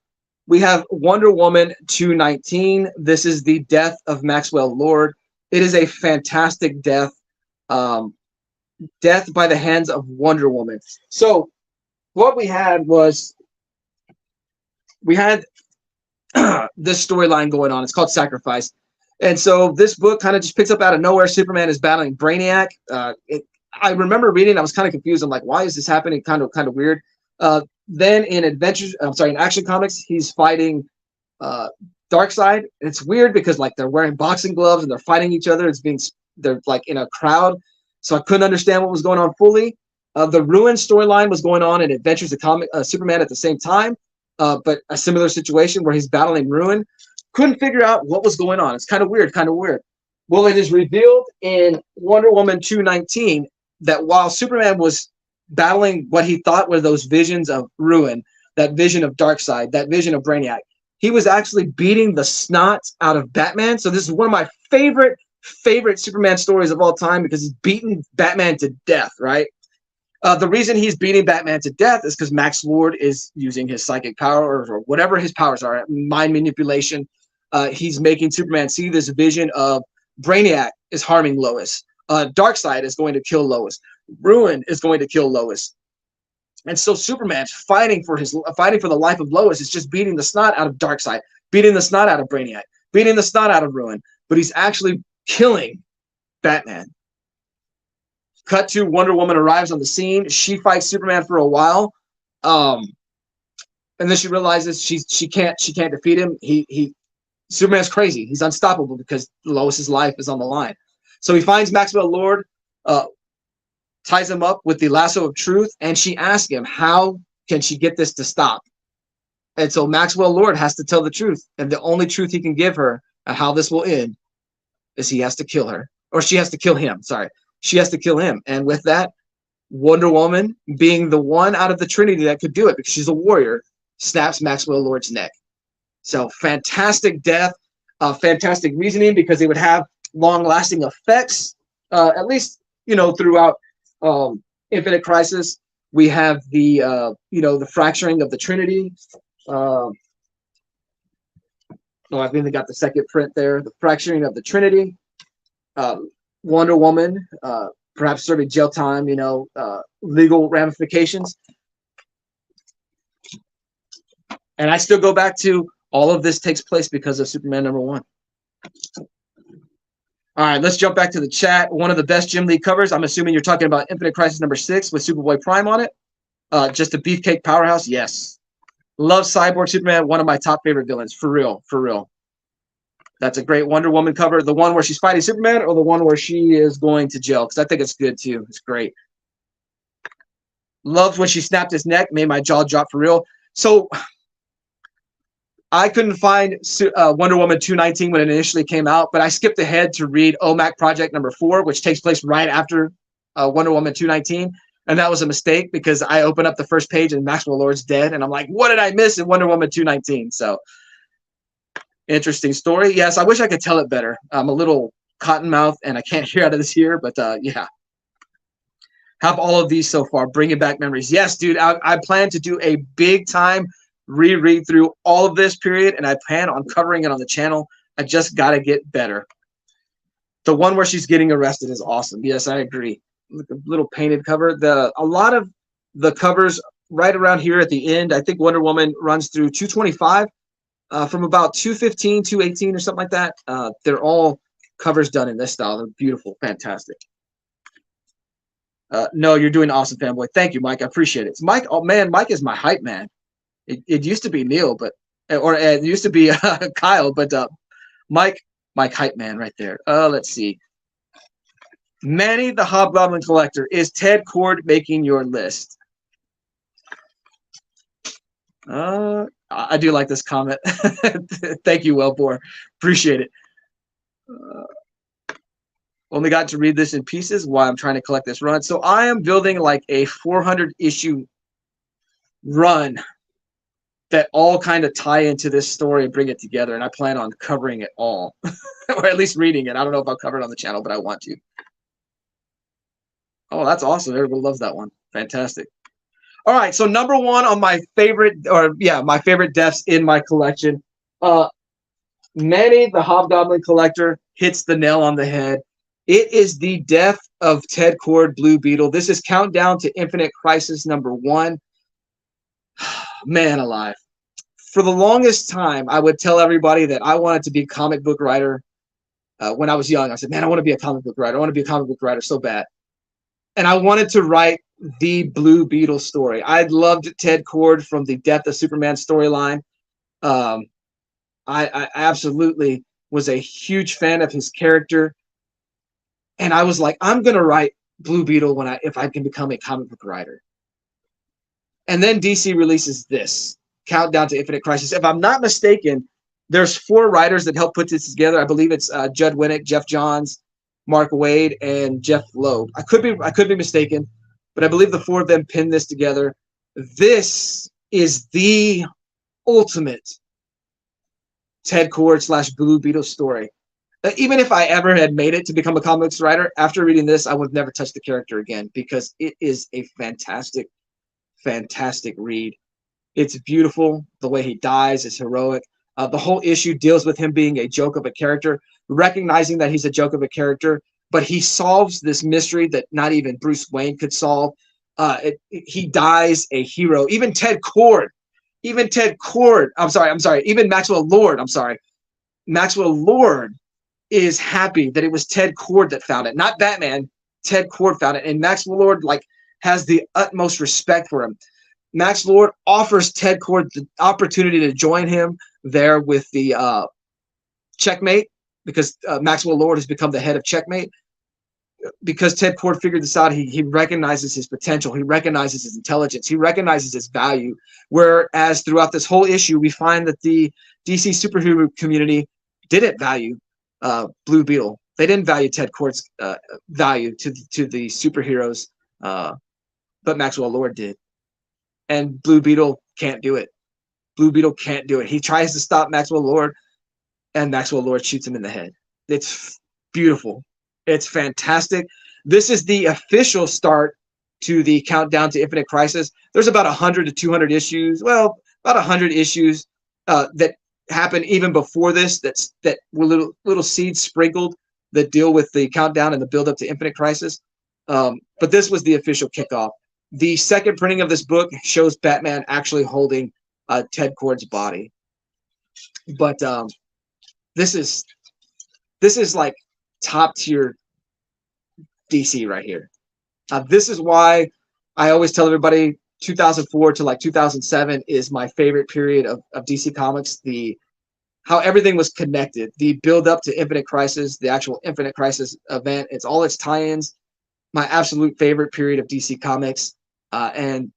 We have Wonder Woman 219. This is the death of Maxwell Lord. It is a fantastic death. Death by the hands of Wonder Woman. So what we had was, we had this storyline going on. It's called Sacrifice. And so this book kind of just picks up out of nowhere. Superman is battling Brainiac. I remember reading, I was kind of confused. I'm like, why is this happening? Kind of weird. Then in in Action Comics, he's fighting Darkseid. It's weird because like they're wearing boxing gloves and they're fighting each other. They're like in a crowd. So I couldn't understand what was going on fully. The Ruin storyline was going on in Adventures of Superman at the same time, but a similar situation where he's battling Ruin. Couldn't figure out what was going on. It's kind of weird. Well, it is revealed in Wonder Woman 219 that while Superman was battling what he thought were those visions of Ruin, that vision of Darkseid, that vision of Brainiac, he was actually beating the snot out of Batman. So this is one of my favorite Superman stories of all time, because he's beaten Batman to death, right? The reason he's beating Batman to death is because Max Lord is using his psychic power or whatever his powers are, mind manipulation. He's making Superman see this vision of Brainiac is harming Lois. Darkseid is going to kill Lois. Ruin is going to kill Lois. And so Superman's fighting for the life of Lois. Is just beating the snot out of Darkseid, beating the snot out of Brainiac, beating the snot out of Ruin. But he's actually killing Batman. Cut to Wonder Woman arrives on the scene. She fights Superman for a while, and then she realizes she can't defeat him. Superman's crazy. He's unstoppable because Lois's life is on the line. So he finds Maxwell Lord, ties him up with the lasso of truth, and she asks him, how can she get this to stop? And so Maxwell Lord has to tell the truth, and the only truth he can give her and how this will end is he has to kill her, or she has to kill him. Sorry, she has to kill him. And with that, Wonder Woman, being the one out of the Trinity that could do it because she's a warrior, snaps Maxwell Lord's neck. So fantastic death, fantastic reasoning, because it would have long-lasting effects, at least throughout Infinite Crisis. We have the fracturing of the Trinity. I think they got the second print there. The fracturing of the Trinity. Wonder Woman, perhaps serving jail time. Legal ramifications. And I still go back to all of this takes place because of Superman #1. All right, let's jump back to the chat. One of the best Jim Lee covers. I'm assuming you're talking about Infinite Crisis #6 with Superboy Prime on it. Just a beefcake powerhouse. Yes. Love Cyborg Superman. One of my top favorite villains. For real. That's a great Wonder Woman cover. The one where she's fighting Superman, or the one where she is going to jail? Because I think it's good too. It's great. Loved when she snapped his neck. Made my jaw drop for real. So I couldn't find Wonder Woman 219 when it initially came out, but I skipped ahead to read OMAC Project #4, which takes place right after Wonder Woman 219. And that was a mistake because I opened up the first page and Maxwell Lord's dead. And I'm like, what did I miss in Wonder Woman 219? So interesting story. Yes, I wish I could tell it better. I'm a little cottonmouth and I can't hear out of this ear, but yeah. Have all of these so far, bringing back memories. Yes, dude, I plan to do a big time reread through all of this period, and I plan on covering it on the channel I just got to get better. The one where she's getting arrested is awesome. Yes, I agree. Look, a little painted cover. A lot of the covers right around here at the end, I think Wonder Woman runs through 225, from about 215, 218 or something like that. They're all covers done in this style. They're beautiful, fantastic. No, you're doing awesome, fanboy. Thank you, Mike. I appreciate it. It's Mike. Oh man, Mike is my hype man. It used to be Neil, but it used to be Kyle, but Mike hype man right there. Let's see. Manny the Hobgoblin Collector. Is Ted Kord making your list? I do like this comment. Thank you, Wellbore. Appreciate it. Only got to read this in pieces while I'm trying to collect this run. So I am building like a 400 issue run that all kind of tie into this story and bring it together. And I plan on covering it all, or at least reading it. I don't know if I'll cover it on the channel, but I want to. Oh, that's awesome. Everybody loves that one. Fantastic. All right. So number one on my favorite, my favorite deaths in my collection, Manny the Hobgoblin Collector hits the nail on the head. It is the death of Ted Kord, Blue Beetle. This is Countdown to Infinite Crisis number 1. Man alive. For the longest time, I would tell everybody that I wanted to be a comic book writer. When I was young, I said, man, I want to be a comic book writer. I want to be a comic book writer so bad. And I wanted to write the Blue Beetle story. I loved Ted Kord from the Death of Superman storyline. I absolutely was a huge fan of his character. And I was like, I'm going to write Blue Beetle if I can become a comic book writer. And then DC releases this, Countdown to Infinite Crisis. If I'm not mistaken, there's 4 writers that helped put this together. I believe it's Judd Winnick, Jeff Johns, Mark Waid, and Jeff Loeb. I could be mistaken, but I believe the 4 of them pinned this together. This is the ultimate Ted Kord / Blue Beetle story. Even if I ever had made it to become a comics writer, after reading this, I would have never touched the character again because it is a fantastic, fantastic read. It's beautiful. The way he dies is heroic. The whole issue deals with him being a joke of a character, recognizing that he's a joke of a character, but he solves this mystery that not even Bruce Wayne could solve. He dies a hero. Even Maxwell Lord, Maxwell Lord is happy that it was Ted Kord that found it, not Batman. Ted Kord found it, and Maxwell Lord has the utmost respect for him. Max Lord offers Ted Kord the opportunity to join him there with the Checkmate, because Maxwell Lord has become the head of Checkmate. Because Ted Kord figured this out, he recognizes his potential. He recognizes his intelligence. He recognizes his value. Whereas throughout this whole issue, we find that the DC superhero community didn't value Blue Beetle. They didn't value Ted Kord's value to the superheroes, but Maxwell Lord did. And Blue Beetle can't do it. Blue Beetle can't do it. He tries to stop Maxwell Lord, and Maxwell Lord shoots him in the head. It's beautiful. It's fantastic. This is the official start to the Countdown to Infinite Crisis. There's about 100 to 200 issues. Well, about 100 issues that happened even before this. That were little seeds sprinkled that deal with the countdown and the build up to Infinite Crisis. But this was the official kickoff. The second printing of this book shows Batman actually holding Ted Kord's body. But this is like top tier DC right here. This is why I always tell everybody 2004 to 2007 is my favorite period of DC Comics. How everything was connected, the build up to Infinite Crisis, the actual Infinite Crisis event, it's all its tie-ins. My absolute favorite period of DC Comics, and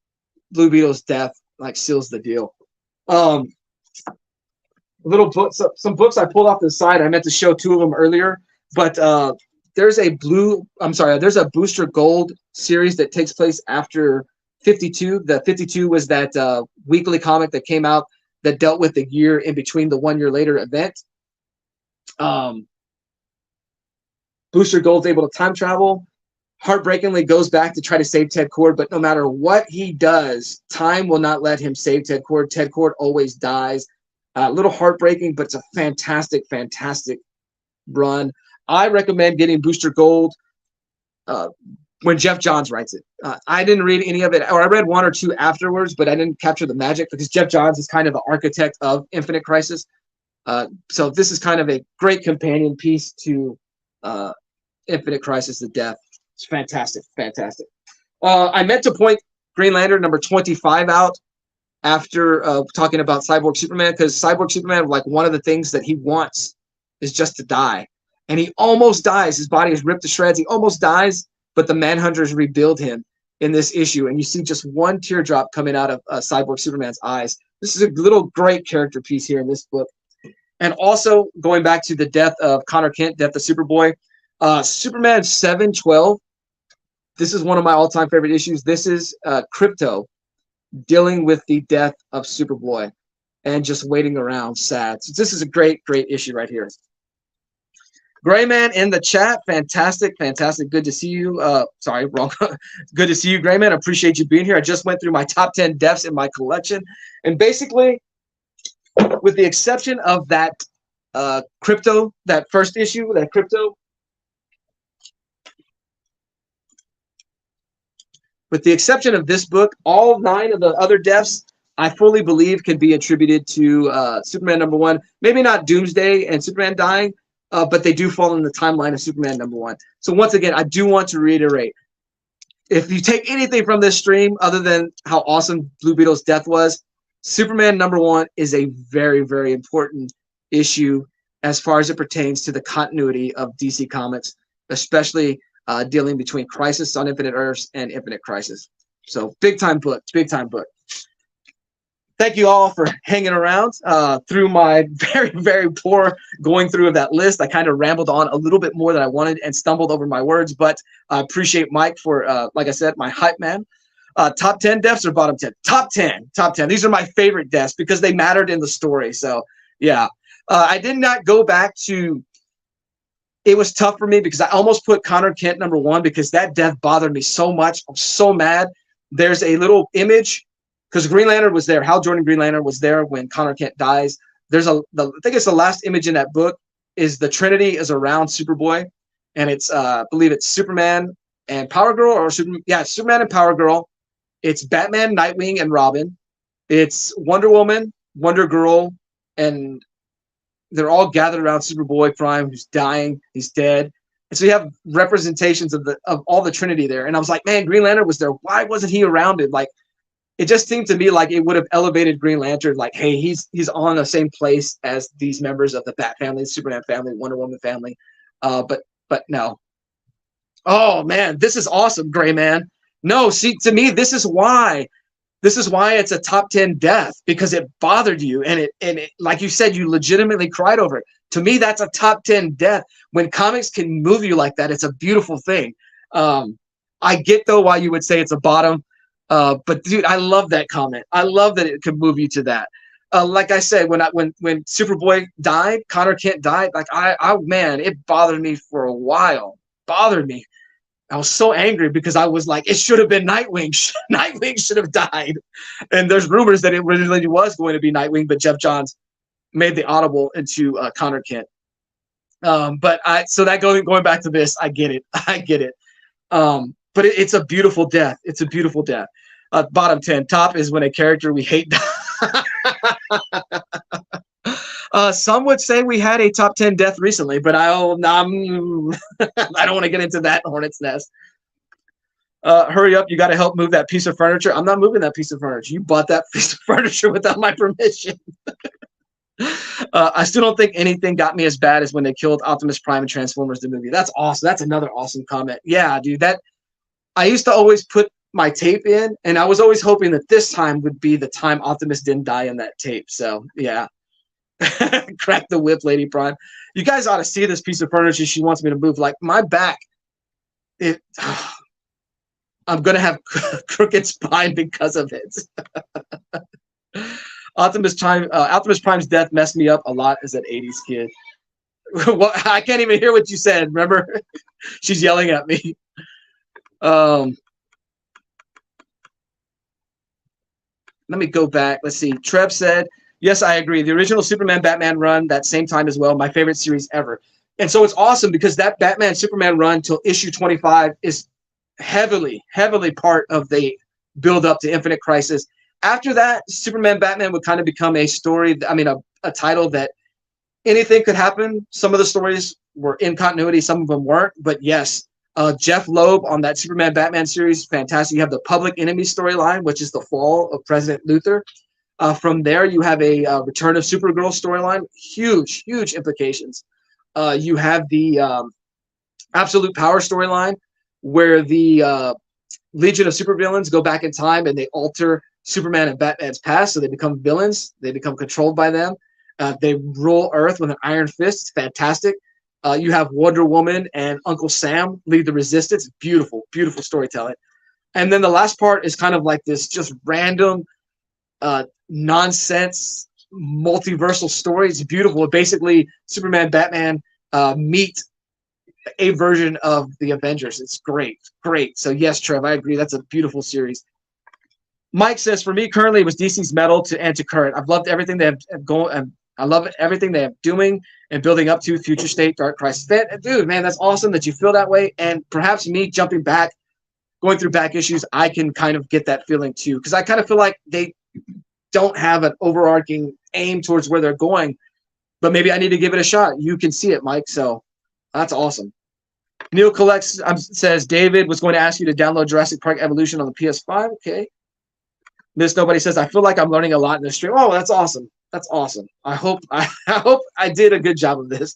Blue Beetle's death seals the deal. Little books, some books I pulled off the side. I meant to show 2 of them earlier, but there's a Booster Gold series that takes place after 52. The 52 was that weekly comic that came out that dealt with the year in between the 1 year later event. Booster Gold's able to time travel. Heartbreakingly goes back to try to save Ted Kord, but no matter what he does, time will not let him save Ted Kord. Ted Kord always dies. A little heartbreaking, but it's a fantastic, fantastic run. I recommend getting Booster Gold when Jeff Johns writes it. I didn't read any of it, or I read one or two afterwards, but I didn't capture the magic because Jeff Johns is kind of the architect of Infinite Crisis. So this is kind of a great companion piece to Infinite Crisis: The Death. It's fantastic, fantastic. I meant to point Green Lantern number 25 out after talking about Cyborg Superman, because Cyborg Superman, like, one of the things that he wants is just to die. And he almost dies. His body is ripped to shreds. He almost dies, but the Manhunters rebuild him in this issue. And you see just one teardrop coming out of Cyborg Superman's eyes. This is a little great character piece here in this book. And also, going back to the death of Connor Kent, Death of Superboy, Superman 712. This is one of my all-time favorite issues. This is Crypto dealing with the death of Superboy and just waiting around sad. So this is a great, great issue right here. Gray Man in the chat. Fantastic, fantastic. Good to see you. Sorry, wrong. Good to see you, Gray Man. I appreciate you being here. I just went through my top 10 deaths in my collection. And basically, with the exception of that Crypto, that first issue, that Crypto, with the exception of this book, all 9 of the other deaths I fully believe can be attributed to Superman number 1. Maybe not Doomsday and Superman dying, but they do fall in the timeline of Superman number 1. So once again, I do want to reiterate, if you take anything from this stream other than how awesome Blue Beetle's death was, Superman number 1 is a very, very important issue as far as it pertains to the continuity of DC Comics, especially dealing between Crisis on Infinite Earths and Infinite Crisis. So big time book, big time book. Thank you all for hanging around through my very, very poor going through of that list. I kind of rambled on a little bit more than I wanted and stumbled over my words, but I appreciate Mike for, like I said, my hype man. Top 10 deaths or bottom 10? Top 10. Top 10. These are my favorite deaths because they mattered in the story. So, yeah. I did not go back to... It was tough for me because I almost put Connor Kent number 1 because that death bothered me so much. I'm so mad. There's a little image because Green Lantern was there. Hal Jordan Green Lantern was there when Connor Kent dies. There's I think it's the last image in that book is the Trinity is around Superboy, and it's I believe it's Superman and Power Girl, or Superman and Power Girl. It's Batman, Nightwing, and Robin. It's Wonder Woman, Wonder Girl, and they're all gathered around Superboy Prime, who's dying. He's dead. And so you have representations of all the Trinity there. And I was like, man, Green Lantern was there. Why wasn't he around it? Like, it just seemed to me like it would have elevated Green Lantern. Like, hey, he's on the same place as these members of the Bat family, Superman family, Wonder Woman family. But no. Oh man, this is awesome, Gray Man. No, see, to me, this is why it's a top 10 death, because it bothered you, and it like you said, you legitimately cried over it. To me, that's a top 10 death. When comics can move you like that, it's a beautiful thing. I get though why you would say it's a bottom, but dude, I love that comment. I love that it could move you to that. Like I said, when Superboy died, Connor Kent died. Like man, it bothered me for a while. Bothered me. I was so angry because I was like, it should have been Nightwing. Nightwing should have died. And there's rumors that it originally was going to be Nightwing, but Jeff Johns made the audible into Connor Kent. So that going back to this, I get it. I get it. But it's a beautiful death. It's a beautiful death. Bottom 10. Top is when a character we hate. Some would say we had a top 10 death recently, but I don't want to get into that hornet's nest. Hurry up. You got to help move that piece of furniture. I'm not moving that piece of furniture. You bought that piece of furniture without my permission. I still don't think anything got me as bad as when they killed Optimus Prime in Transformers the movie. That's awesome. That's another awesome comment. Yeah, dude. I used to always put my tape in, and I was always hoping that this time would be the time Optimus didn't die in that tape. So, yeah. Crack the whip, Lady Prime. You guys ought to see this piece of furniture she wants me to move. Like, my back, I'm going to have crooked spine because of it. Optimus Prime's death messed me up a lot as an 80s kid. Well, I can't even hear what you said. Remember? She's yelling at me. Let me go back. Let's see. Trev said, Yes, I agree. The original Superman Batman run that same time as well, my favorite series ever. And so it's awesome because that Batman Superman run till issue 25 is heavily part of the build up to Infinite Crisis. After that, Superman Batman would kind of become a story, I mean a title that anything could happen. Some of the stories were in continuity, some of them weren't, but yes, Jeff Loeb on that Superman Batman series, fantastic. You have the Public Enemy storyline, which is the fall of President Luthor. From there, you have a Return of Supergirl storyline, huge implications. You have the Absolute Power storyline, where the Legion of Supervillains go back in time and they alter Superman and Batman's past, so they become villains. They become controlled by them. They rule Earth with an iron fist. It's fantastic. You have Wonder Woman and Uncle Sam lead the Resistance. Beautiful storytelling. And then the last part is kind of like this just random nonsense multiversal story. It's beautiful. Basically, Superman, Batman meet a version of the Avengers. It's great. So yes, Trev, I agree. That's a beautiful series. Mike says, for me, currently, it was DC's Metal and to current. I've loved everything they have going. I love everything they have doing and building up to Future State, Dark Crisis. Dude, man, that's awesome that you feel that way. And perhaps me jumping back, going through back issues, I can kind of get that feeling too. Because I kind of feel like they don't have an overarching aim towards where they're going. But maybe I need to give it a shot. You can see it, Mike. So that's awesome. Neil Collects says, David was going to ask you to download Jurassic Park Evolution on the PS5. Okay. Miss Nobody says, I feel like I'm learning a lot in this stream. Oh, that's awesome. That's awesome. I hope I did a good job of this.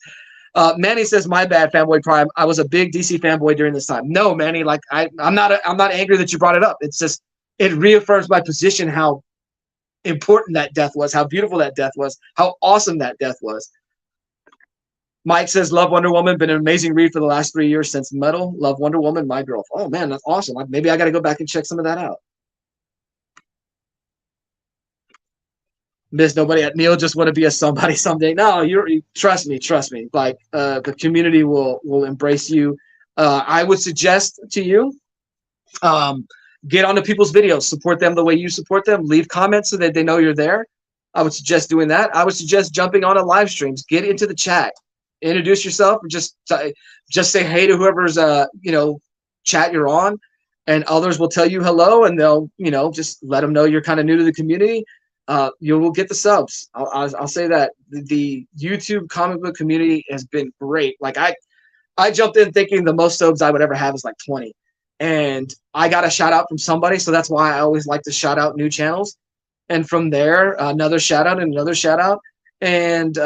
Manny says, my bad, Fanboy Prime. I was a big DC fanboy during this time. No, Manny, like I'm not angry that you brought it up. It's just it reaffirms my position how important that death was, how beautiful that death was, how awesome that death was. Mike says, love Wonder Woman. Been an amazing read for the last 3 years since Metal. Love Wonder Woman, my girl. Oh man, that's awesome. Maybe I got to go back and check some of that out. Miss Nobody at Neil just want to be a somebody someday. No, you trust me. Like the community will embrace you. I would suggest to you, get onto people's videos, support them the way you support them. Leave comments so that they know you're there. I would suggest doing that. I would suggest jumping on a live streams. Get into the chat, introduce yourself, or just say hey to whoever's chat you're on, and others will tell you hello, and they'll just let them know you're kind of new to the community. You will get the subs. I'll say that the YouTube comic book community has been great. Like I jumped in thinking the most subs I would ever have is like 20, and I got a shout out from somebody, so that's why I always like to shout out new channels. And from there, another shout out and another shout out, and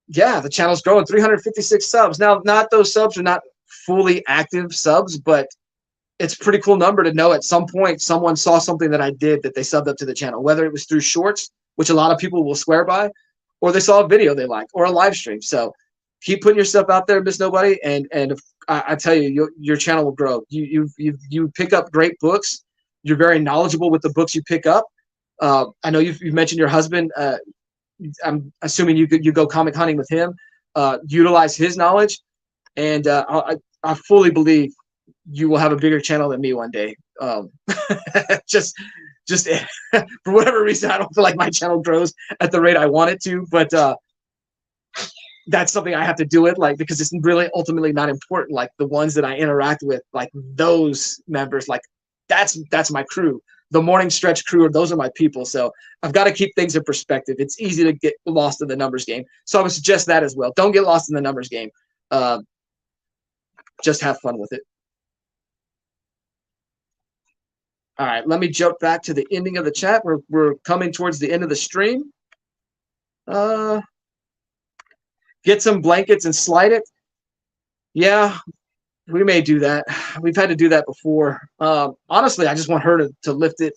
yeah, the channel's growing. 356 subs now. Not those subs are not fully active subs, but it's a pretty cool number to know at some point someone saw something that I did that they subbed up to the channel, whether it was through shorts, which a lot of people will swear by, or they saw a video they liked, or a live stream. So keep putting yourself out there, Miss Nobody, and if, I tell you, your channel will grow. You pick up great books. You're very knowledgeable with the books you pick up. I know you've mentioned your husband. I'm assuming you go comic hunting with him. Utilize his knowledge, and I fully believe you will have a bigger channel than me one day. Just for whatever reason, I don't feel like my channel grows at the rate I want it to, but that's something I have to do it, like, because it's really ultimately not important. Like the ones that I interact with, like those members, like that's my crew. The Morning Stretch crew, those are my people. So I've got to keep things in perspective. It's easy to get lost in the numbers game. So I would suggest that as well. Don't get lost in the numbers game. Just have fun with it. All right, let me jump back to the ending of the chat. We're coming towards the end of the stream. Get some blankets and slide it. Yeah, we may do that. We've had to do that before. Honestly, I just want her to lift it,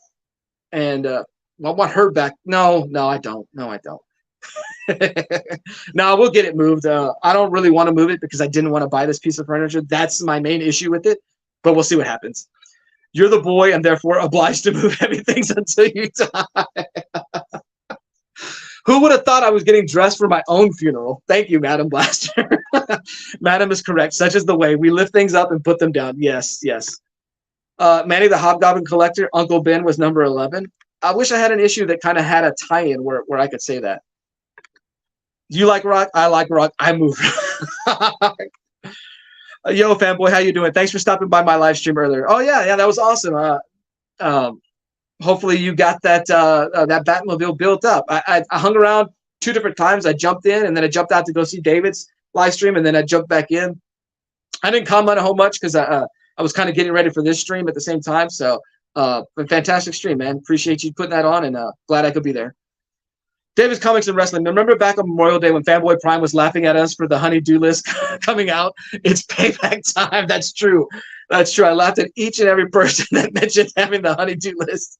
and I want her back. No, I don't. No, I don't. No, we'll get it moved. I don't really want to move it because I didn't want to buy this piece of furniture. That's my main issue with it, but we'll see what happens. You're the boy and therefore obliged to move heavy things until you die. Who would have thought I was getting dressed for my own funeral? Thank you, Madam Blaster. Madam is correct. Such is the way. We lift things up and put them down. Yes. Manny the Hobgoblin Collector, Uncle Ben was number 11. I wish I had an issue that kind of had a tie-in where I could say that. You like rock? I like rock. I move. Yo, fanboy, how you doing? Thanks for stopping by my live stream earlier. Oh yeah, that was awesome. Hopefully you got that that Batmobile built up. I hung around 2 different times. I jumped in and then I jumped out to go see David's live stream and then I jumped back in. I didn't comment a whole much because I was kind of getting ready for this stream at the same time. So a fantastic stream, man. Appreciate you putting that on and glad I could be there. David's Comics and Wrestling. Remember back on Memorial Day when Fanboy Prime was laughing at us for the honey-do list coming out? It's payback time. That's true. That's true. I laughed at each and every person that mentioned having the honey-do list.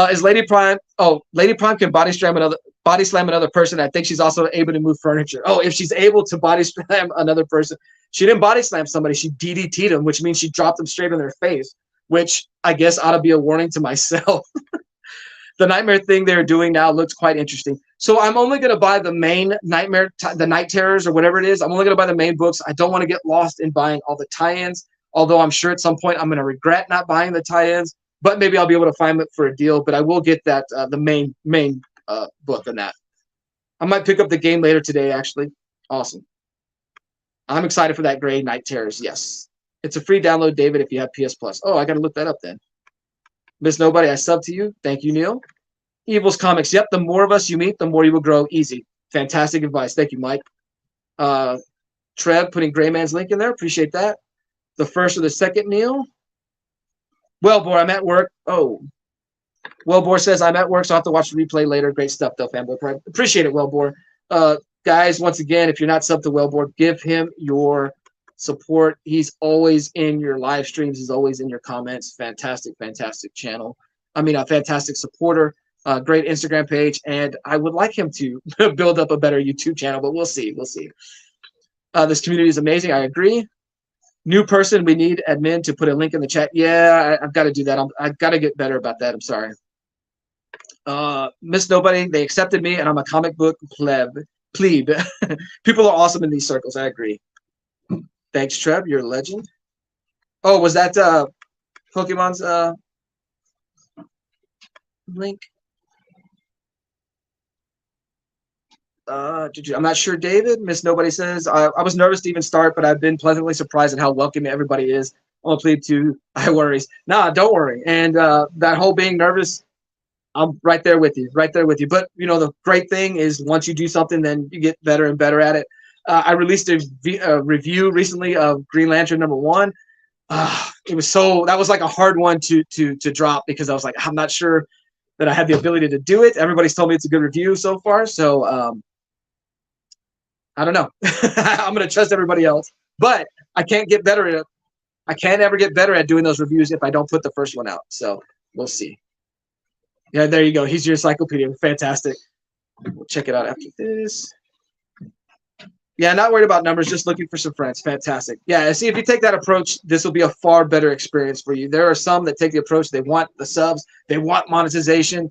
Is Lady Prime? Oh, Lady Prime can body slam another person. I think she's also able to move furniture. Oh, if she's able to body slam another person, she didn't body slam somebody. She DDT'd them, which means she dropped them straight on their face, which I guess ought to be a warning to myself. The Nightmare thing they're doing now looks quite interesting. So I'm only going to buy the main Nightmare, the Night Terrors or whatever it is. I'm only going to buy the main books. I don't want to get lost in buying all the tie-ins, although I'm sure at some point I'm going to regret not buying the tie-ins, but maybe I'll be able to find it for a deal. But I will get that the main book on that. I might pick up the game later today, actually. Awesome. I'm excited for that Gray Night Terrors. Yes. It's a free download, David, if you have PS Plus. Oh, I got to look that up then. Miss Nobody, I sub to you. Thank you, Neil. Evil's Comics. Yep, the more of us you meet, the more you will grow. Easy. Fantastic advice. Thank you, Mike. Trev putting Gray Man's link in there. Appreciate that. The first or the second, Neil. Wellbore, I'm at work. Oh. Wellbore says, I'm at work, so I'll have to watch the replay later. Great stuff, though, Fanboy Prime. Appreciate it, Wellbore. Guys, once again, if you're not subbed to Wellbore, give him your support. He's always in your live streams. He's always in your comments. Fantastic, fantastic channel. I mean, a fantastic supporter. Great Instagram page. And I would like him to build up a better YouTube channel, but we'll see. We'll see. This community is amazing. I agree. New person, we need admin to put a link in the chat. Yeah, I've got to do that. I've got to get better about that. I'm sorry. Miss Nobody, they accepted me, and I'm a comic book plebe. People are awesome in these circles. I agree. Thanks, Trev. You're a legend. Oh, was that Pokemon's link? I'm not sure, David. Miss Nobody says, I was nervous to even start, but I've been pleasantly surprised at how welcoming everybody is. I'm a plebe too. I worries. Nah, don't worry. And that whole being nervous, I'm right there with you. Right there with you. But, you know, the great thing is once you do something, then you get better and better at it. I released a review recently of Green Lantern #1. It was that was like a hard one to drop because I was like, I'm not sure that I had the ability to do it. Everybody's told me it's a good review so far. So I don't know. I'm going to trust everybody else, but I can't get better at it. I can't ever get better at doing those reviews if I don't put the first one out. So we'll see. Yeah, there you go. He's your encyclopedia. Fantastic. We'll check it out after this. Yeah, not worried about numbers, just looking for some friends. Fantastic. Yeah, see, if you take that approach, this will be a far better experience for you. There are some that take the approach, they want the subs, they want monetization,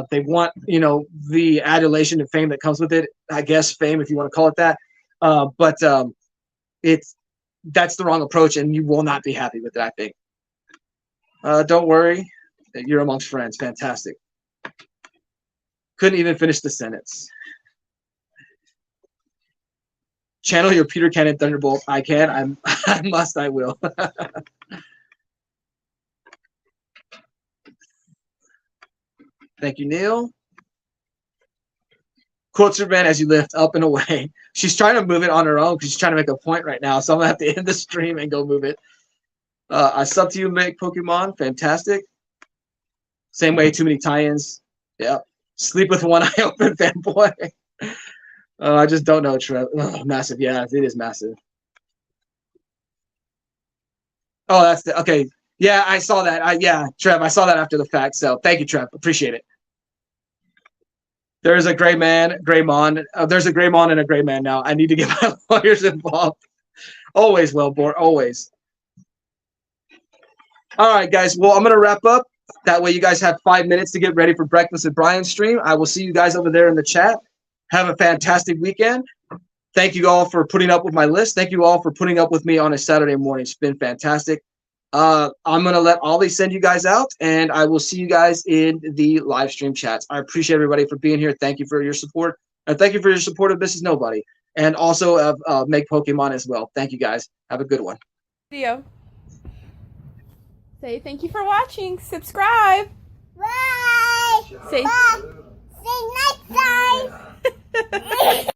they want, you know, the adulation and fame that comes with it. I guess fame, if you want to call it that. But that's the wrong approach, and you will not be happy with it, I think. Don't worry. You're amongst friends. Fantastic. Couldn't even finish the sentence. Channel your Peter Cannon Thunderbolt. I can. I must. I will. Thank you, Neil. Quotes her man as you lift up and away. She's trying to move it on her own because she's trying to make a point right now. So I'm going to have to end the stream and go move it. I sub to you, make Pokemon. Fantastic. Same way, too many tie-ins. Yep. Sleep with one eye open, fanboy. I just don't know, Trev. Oh, massive. Yeah, it is massive. Oh, that's the okay. Yeah, I saw that. Yeah, Trev, I saw that after the fact. So thank you, Trev. Appreciate it. There's a gray man, Greymon. There's a Greymon and a gray man now. I need to get my lawyers involved. Always, Wellbore. Always. All right, guys. Well, I'm going to wrap up. That way you guys have 5 minutes to get ready for Breakfast with Brian's stream. I will see you guys over there in the chat. Have a fantastic weekend. Thank you all for putting up with my list. Thank you all for putting up with me on a Saturday morning. It's been fantastic. I'm going to let Ollie send you guys out, and I will see you guys in the live stream chats. I appreciate everybody for being here. Thank you for your support. And thank you for your support of Mrs. Nobody. And also of Make Pokemon as well. Thank you, guys. Have a good one. Video. Say thank you for watching. Subscribe. Bye. Say, Bye. See you next time.